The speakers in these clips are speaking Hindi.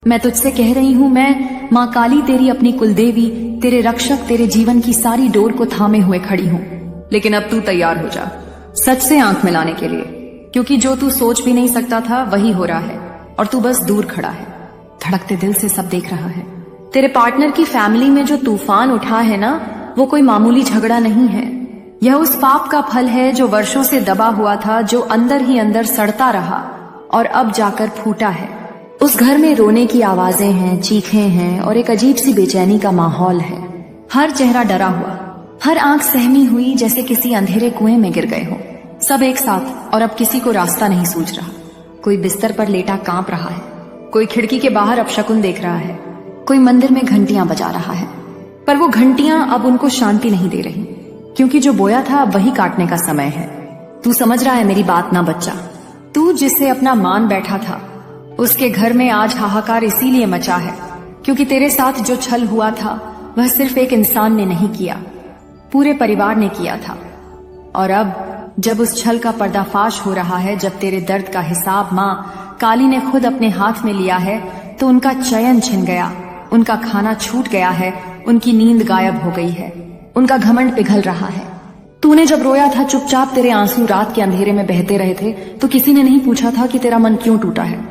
मैं तुझसे कह रही हूँ, मैं माँ काली तेरी अपनी कुलदेवी, तेरे रक्षक, तेरे जीवन की सारी डोर को थामे हुए खड़ी हूँ। लेकिन अब तू तैयार हो जा सच से आंख मिलाने के लिए, क्योंकि जो तू सोच भी नहीं सकता था वही हो रहा है और तू बस दूर खड़ा है, धड़कते दिल से सब देख रहा है। तेरे पार्टनर की फैमिली में जो तूफान उठा है ना, वो कोई मामूली झगड़ा नहीं है। यह उस पाप का फल है जो वर्षों से दबा हुआ था, जो अंदर ही अंदर सड़ता रहा और अब जाकर फूटा है। उस घर में रोने की आवाजें हैं, चीखें हैं और एक अजीब सी बेचैनी का माहौल है। हर चेहरा डरा हुआ, हर आंख सहमी हुई, जैसे किसी अंधेरे कुएं में गिर गए हो। सब एक साथ, और अब किसी को रास्ता नहीं सूझ रहा। कोई बिस्तर पर लेटा कांप रहा है, कोई खिड़की के बाहर अपशकुन देख रहा है, कोई मंदिर में घंटियां बजा रहा है। पर वो घंटियां अब उनको शांति नहीं दे रही, क्योंकि जो बोया था अब वही काटने का समय है। तू समझ रहा है मेरी बात ना बच्चा? तू जिससे अपना मान बैठा था, उसके घर में आज हाहाकार इसीलिए मचा है क्योंकि तेरे साथ जो छल हुआ था वह सिर्फ एक इंसान ने नहीं किया, पूरे परिवार ने किया था। और अब जब उस छल का पर्दाफाश हो रहा है, जब तेरे दर्द का हिसाब माँ काली ने खुद अपने हाथ में लिया है, तो उनका चयन छिन गया, उनका खाना छूट गया है, उनकी नींद गायब हो गई है, उनका घमंड पिघल रहा है। तूने जब रोया था चुपचाप, तेरे आंसू रात के अंधेरे में बहते रहे थे, तो किसी ने नहीं पूछा था कि तेरा मन क्यों टूटा है।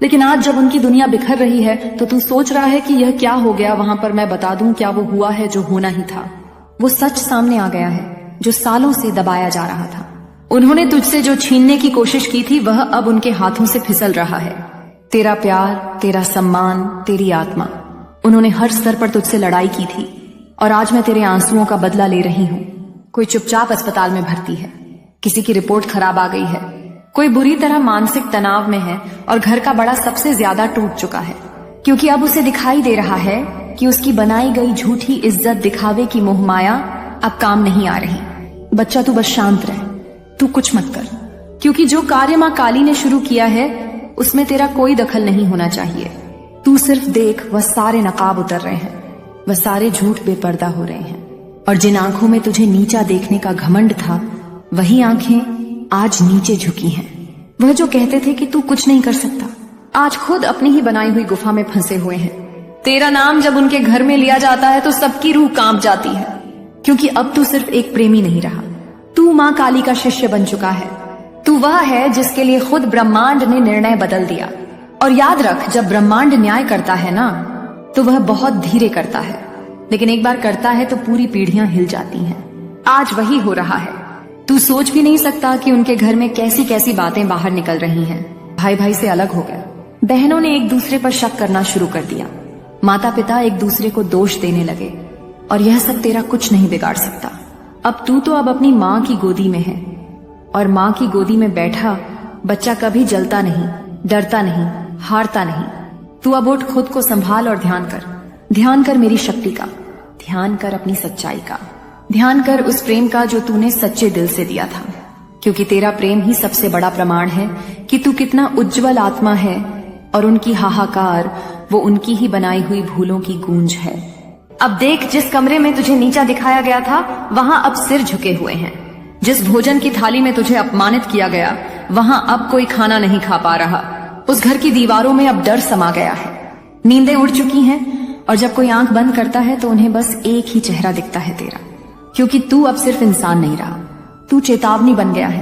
लेकिन आज जब उनकी दुनिया बिखर रही है तो तू सोच रहा है कि यह क्या हो गया। वहां पर मैं बता दूं, क्या वो हुआ है जो होना ही था। वो सच सामने आ गया है जो सालों से दबाया जा रहा था। उन्होंने तुझसे जो छीनने की कोशिश की थी वह अब उनके हाथों से फिसल रहा है। तेरा प्यार, तेरा सम्मान, तेरी आत्मा, उन्होंने हर स्तर पर तुझसे लड़ाई की थी और आज मैं तेरे आंसुओं का बदला ले रही हूँ। कोई चुपचाप अस्पताल में भर्ती है, किसी की रिपोर्ट खराब आ गई है, कोई बुरी तरह मानसिक तनाव में है और घर का बड़ा सबसे ज्यादा टूट चुका है, क्योंकि अब उसे दिखाई दे रहा है कि उसकी बनाई गई झूठी इज्जत, दिखावे की मोहमाया अब काम नहीं आ रही। बच्चा तू बस शांत रह, तू कुछ मत कर, क्योंकि जो कार्य माँ काली ने शुरू किया है उसमें तेरा कोई दखल नहीं होना चाहिए। तू सिर्फ देख, वह सारे नकाब उतर रहे हैं, वह सारे झूठ बेपर्दा हो रहे हैं, और जिन आंखों में तुझे नीचा देखने का घमंड था वही आंखें आज नीचे झुकी हैं। वह जो कहते थे कि तू कुछ नहीं कर सकता, आज खुद अपनी ही बनाई हुई गुफा में फंसे हुए हैं। तेरा नाम जब उनके घर में लिया जाता है तो सबकी रूह कांप जाती है, क्योंकि अब तू सिर्फ एक प्रेमी नहीं रहा, तू माँ काली का शिष्य बन चुका है। तू वह है जिसके लिए खुद ब्रह्मांड ने निर्णय बदल दिया। और याद रख, जब ब्रह्मांड न्याय करता है ना, तो वह बहुत धीरे करता है, लेकिन एक बार करता है तो पूरी पीढ़ियां हिल जाती हैं। आज वही हो रहा है। तू सोच भी नहीं सकता कि उनके घर में कैसी कैसी बातें बाहर निकल रही हैं। भाई भाई से अलग हो गया, बहनों ने एक दूसरे पर शक करना शुरू कर दिया, माता पिता एक दूसरे को दोष देने लगे, और यह सब तेरा कुछ नहीं बिगाड़ सकता। अब तू तो अब अपनी माँ की गोदी में है, और माँ की गोदी में बैठा बच्चा कभी जलता नहीं, डरता नहीं, हारता नहीं। तू अब उठ, खुद को संभाल और ध्यान कर मेरी शक्ति का, ध्यान कर अपनी सच्चाई का, ध्यान कर उस प्रेम का जो तूने सच्चे दिल से दिया था, क्योंकि तेरा प्रेम ही सबसे बड़ा प्रमाण है कि तू कितना उज्जवल आत्मा है, और उनकी हाहाकार वो उनकी ही बनाई हुई भूलों की गूंज है। अब देख, जिस कमरे में तुझे नीचा दिखाया गया था वहां अब सिर झुके हुए हैं। जिस भोजन की थाली में तुझे अपमानित किया गया वहां अब कोई खाना नहीं खा पा रहा। उस घर की दीवारों में अब डर समा गया है, नींदें उड़ चुकी हैं, और जब कोई आंख बंद करता है तो उन्हें बस एक ही चेहरा दिखता है तेरा, क्योंकि तू अब सिर्फ इंसान नहीं रहा, तू चेतावनी बन गया है,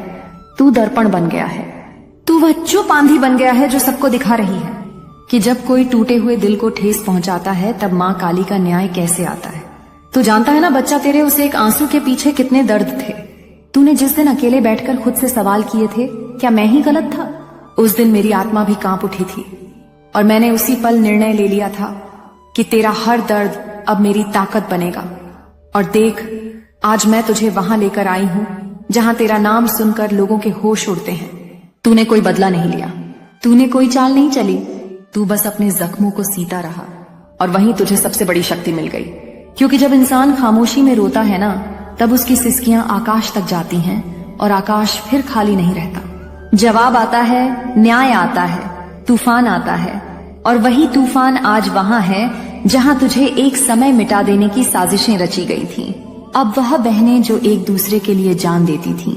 तू दर्पण बन गया है, तू वह चुप आंधी बन गया है जो सबको दिखा रही है कि जब कोई टूटे हुए दिल को ठेस पहुंचाता है तब माँ काली का न्याय कैसे आता है। तू जानता है ना बच्चा, तेरे उस एक आंसू के पीछे कितने दर्द थे। तूने जिस दिन अकेले बैठकर खुद से सवाल किए थे, क्या मैं ही गलत था? उस दिन मेरी आत्मा भी कांप उठी थी, और मैंने उसी पल निर्णय ले लिया था कि तेरा हर दर्द अब मेरी ताकत बनेगा। और देख, आज मैं तुझे वहां लेकर आई हूं जहां तेरा नाम सुनकर लोगों के होश उड़ते हैं। तूने कोई बदला नहीं लिया, तूने कोई चाल नहीं चली, तू बस अपने जख्मों को सीता रहा, और वहीं तुझे सबसे बड़ी शक्ति मिल गई। क्योंकि जब इंसान खामोशी में रोता है ना, तब उसकी सिसकियां आकाश तक जाती हैं और आकाश फिर खाली नहीं रहता। जवाब आता है, न्याय आता है, तूफान आता है, और वही तूफान आज वहां है जहां तुझे एक समय मिटा देने की साजिशें रची गई थीं। अब वह बहनें जो एक दूसरे के लिए जान देती थीं,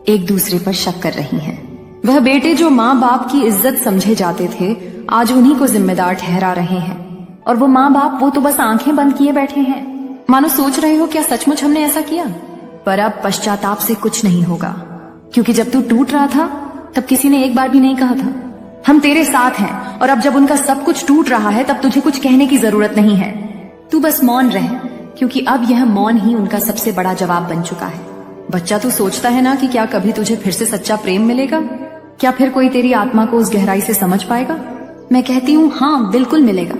एक दूसरे पर शक कर रही हैं। वह बेटे जो माँ बाप की इज्जत समझे जाते थे, आज उन्हीं को जिम्मेदार ठहरा रहे हैं। और वो माँ बाप, वो तो बस आंखें बंद किए बैठे हैं, मानो सोच रहे हो क्या सचमुच हमने ऐसा किया। पर अब पश्चाताप से कुछ नहीं होगा, क्योंकि जब तू टूट रहा था तब किसी ने एक बार भी नहीं कहा था हम तेरे साथ हैं, और अब जब उनका सब कुछ टूट रहा है तब तुझे कुछ कहने की जरूरत नहीं है। तू बस मौन रह, क्योंकि अब यह मौन ही उनका सबसे बड़ा जवाब बन चुका है। बच्चा, तू सोचता है ना कि क्या कभी तुझे फिर से सच्चा प्रेम मिलेगा? क्या फिर कोई तेरी आत्मा को उस गहराई से समझ पाएगा? मैं कहती हूँ हाँ, बिल्कुल मिलेगा,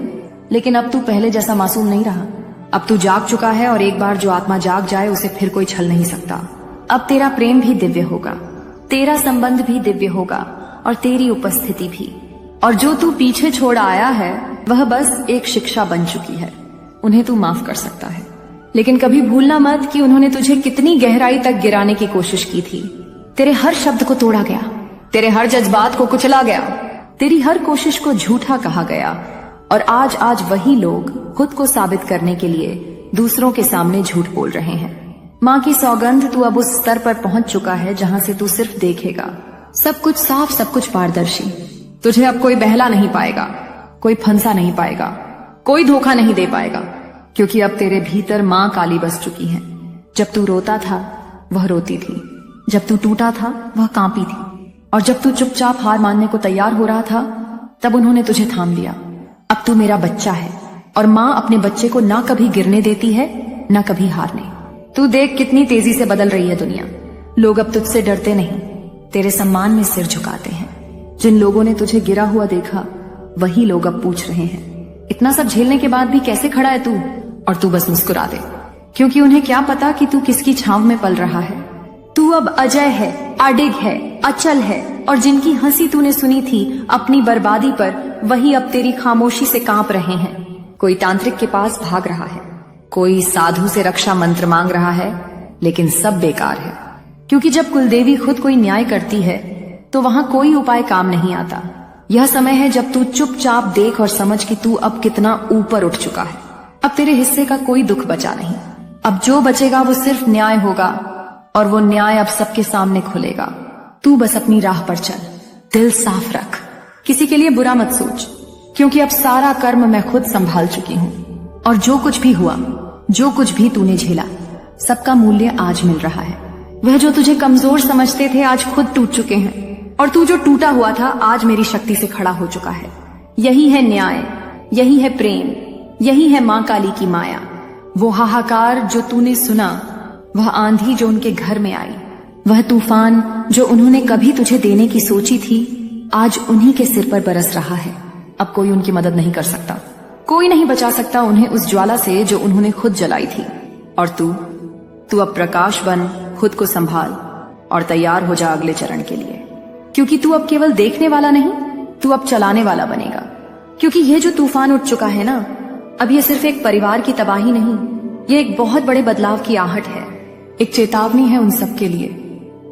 लेकिन अब तू पहले जैसा मासूम नहीं रहा। अब तू जाग चुका है, और एक बार जो आत्मा जाग जाए उसे फिर कोई छल नहीं सकता। अब तेरा प्रेम भी दिव्य होगा, तेरा संबंध भी दिव्य होगा, और तेरी उपस्थिति भी। और जो तू पीछे छोड़ आया है वह बस एक शिक्षा बन चुकी है। उन्हें तू माफ कर सकता है, लेकिन कभी भूलना मत कि उन्होंने तुझे कितनी गहराई तक गिराने की कोशिश की थी। तेरे हर शब्द को तोड़ा गया, तेरे हर जज्बात को कुचला गया, तेरी हर कोशिश को झूठा कहा गया, और आज वही लोग खुद को साबित करने के लिए दूसरों के सामने झूठ बोल रहे हैं। माँ की सौगंध, तू अब उस स्तर पर पहुंच चुका है जहां से तू सिर्फ देखेगा, सब कुछ साफ, सब कुछ पारदर्शी। तुझे अब कोई बहला नहीं पाएगा, कोई फंसा नहीं पाएगा, कोई धोखा नहीं दे पाएगा, क्योंकि अब तेरे भीतर माँ काली बस चुकी है। जब तू रोता था वह रोती थी, जब तू टूटा था वह कांपी थी, और जब तू चुपचाप हार मानने को तैयार हो रहा था तब उन्होंने तुझे थाम लिया। अब तू मेरा बच्चा है, और माँ अपने बच्चे को ना कभी गिरने देती है ना कभी हारने। तू देख कितनी तेजी से बदल रही है दुनिया। लोग अब तुझसे डरते नहीं, तेरे सम्मान में सिर झुकाते हैं। जिन लोगों ने तुझे गिरा हुआ देखा वही लोग अब पूछ रहे हैं, इतना सब झेलने के बाद भी कैसे खड़ा है तू? और तू बस मुस्कुरा दे, क्योंकि उन्हें क्या पता कि तू किसकी छांव में पल रहा है। तू अब अजय है, अडिग है, अचल है, और जिनकी हंसी तूने सुनी थी अपनी बर्बादी पर, वही अब तेरी खामोशी से कांप रहे हैं। कोई तांत्रिक के पास भाग रहा है, कोई साधु से रक्षा मंत्र मांग रहा है, लेकिन सब बेकार है, क्योंकि जब कुलदेवी खुद कोई न्याय करती है तो वहां कोई उपाय काम नहीं आता। यह समय है जब तू चुपचाप देख और समझ कि तू अब कितना ऊपर उठ चुका है। अब तेरे हिस्से का कोई दुख बचा नहीं। अब जो बचेगा वो सिर्फ न्याय होगा, और वो न्याय अब सबके सामने खुलेगा। तू बस अपनी राह पर चल, दिल साफ रख, किसी के लिए बुरा मत सोच, क्योंकि अब सारा कर्म मैं खुद संभाल चुकी हूँ। और जो कुछ भी हुआ, जो कुछ भी तूने झेला, सबका मूल्य आज मिल रहा है। वह जो तुझे कमजोर समझते थे आज खुद टूट चुके हैं, और तू जो टूटा हुआ था आज मेरी शक्ति से खड़ा हो चुका है। यही है न्याय, यही है प्रेम, यही है माँ काली की माया। वो हाहाकार जो तूने सुना, वह आंधी जो उनके घर में आई, वह तूफान जो उन्होंने कभी तुझे देने की सोची थी, आज उन्हीं के सिर पर बरस रहा है। अब कोई उनकी मदद नहीं कर सकता, कोई नहीं बचा सकता उन्हें उस ज्वाला से जो उन्होंने खुद जलाई थी। और तू अब प्रकाश बन, खुद को संभाल, और तैयार हो जा अगले चरण के लिए, क्योंकि तू अब केवल देखने वाला नहीं, तू अब चलाने वाला बनेगा। क्योंकि ये जो तूफान उठ चुका है ना, अब ये सिर्फ एक परिवार की तबाही नहीं, ये एक बहुत बड़े बदलाव की आहट है। एक चेतावनी है उन सब के लिए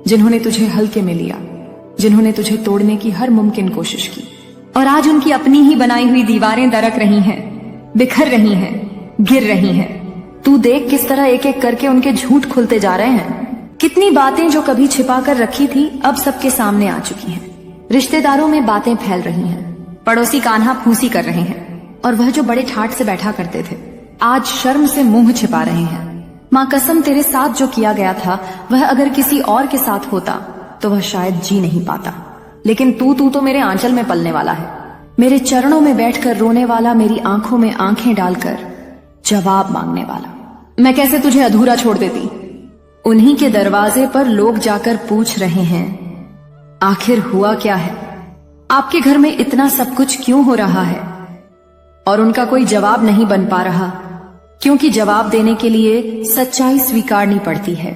जिन्होंने तुझे हल्के में लिया, जिन्होंने तुझे तोड़ने की हर मुमकिन कोशिश की, और आज उनकी अपनी ही बनाई हुई दीवारें दरक रही हैं, बिखर रही हैं, गिर रही हैं। तू देख किस तरह एक एक करके उनके झूठ खुलते जा रहे हैं। कितनी बातें जो कभी छिपा कर रखी थी अब सबके सामने आ चुकी हैं। रिश्तेदारों में बातें फैल रही हैं, पड़ोसी कान्हा फूंसी कर रहे हैं, और वह जो बड़े ठाठ से बैठा करते थे आज शर्म से मुंह छिपा रहे हैं। माँ कसम, तेरे साथ जो किया गया था वह अगर किसी और के साथ होता तो वह शायद जी नहीं पाता, लेकिन तू तो मेरे आंचल में पलने वाला है, मेरे चरणों में बैठकर रोने वाला, मेरी आंखों में आंखें डालकर जवाब मांगने वाला। मैं कैसे तुझे अधूरा छोड़ देती? उन्हीं के दरवाजे पर लोग जाकर पूछ रहे हैं, आखिर हुआ क्या है? आपके घर में इतना सब कुछ क्यों हो रहा है? और उनका कोई जवाब नहीं बन पा रहा, क्योंकि जवाब देने के लिए सच्चाई स्वीकारनी पड़ती है,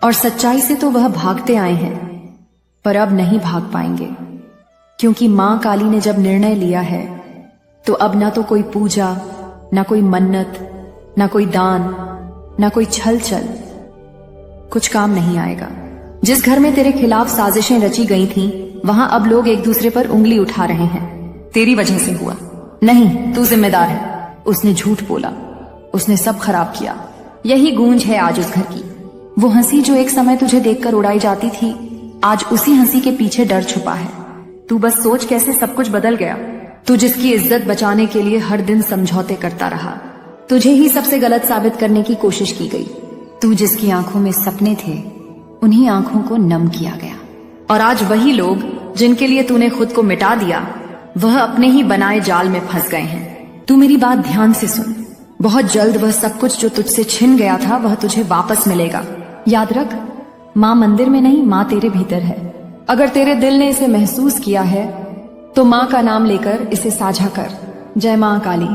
और सच्चाई से तो वह भागते आए हैं, पर अब नहीं भाग पाएंगे, क्योंकि मां काली ने जब निर्णय लिया है तो अब ना तो कोई पूजा, ना कोई मन्नत, ना कोई दान, ना कोई छल चल, कुछ काम नहीं आएगा। जिस घर में तेरे खिलाफ साजिशें रची गई थीं, वहां अब लोग एक दूसरे पर उंगली उठा रहे हैं। तेरी वजह से हुआ, नहीं, तू जिम्मेदार है। उसने झूठ बोला, उसने सब खराब किया। यही गूंज है आज उस घर की। वो हंसी जो एक समय तुझे देखकर उड़ाई जाती थी, आज उसी हंसी के पीछे डर छुपा है। तू बस सोच कैसे सब कुछ बदल गया। तू जिसकी इज्जत बचाने के लिए हर दिन समझौते करता रहा, तुझे ही सबसे गलत साबित करने की कोशिश की गई। तू जिसकी आंखों में सपने थे, उन्हीं आंखों को नम किया गया। और आज वही लोग जिनके लिए तूने खुद को मिटा दिया, वह अपने ही बनाए जाल में फंस गए हैं। तू मेरी बात ध्यान से सुन। बहुत जल्द वह सब कुछ जो तुझसे छिन गया था, वह तुझे वापस मिलेगा। याद रख, माँ मंदिर में नहीं, माँ तेरे भीतर है। अगर तेरे दिल ने इसे महसूस किया है तो माँ का नाम लेकर इसे साझा कर। जय माँ काली।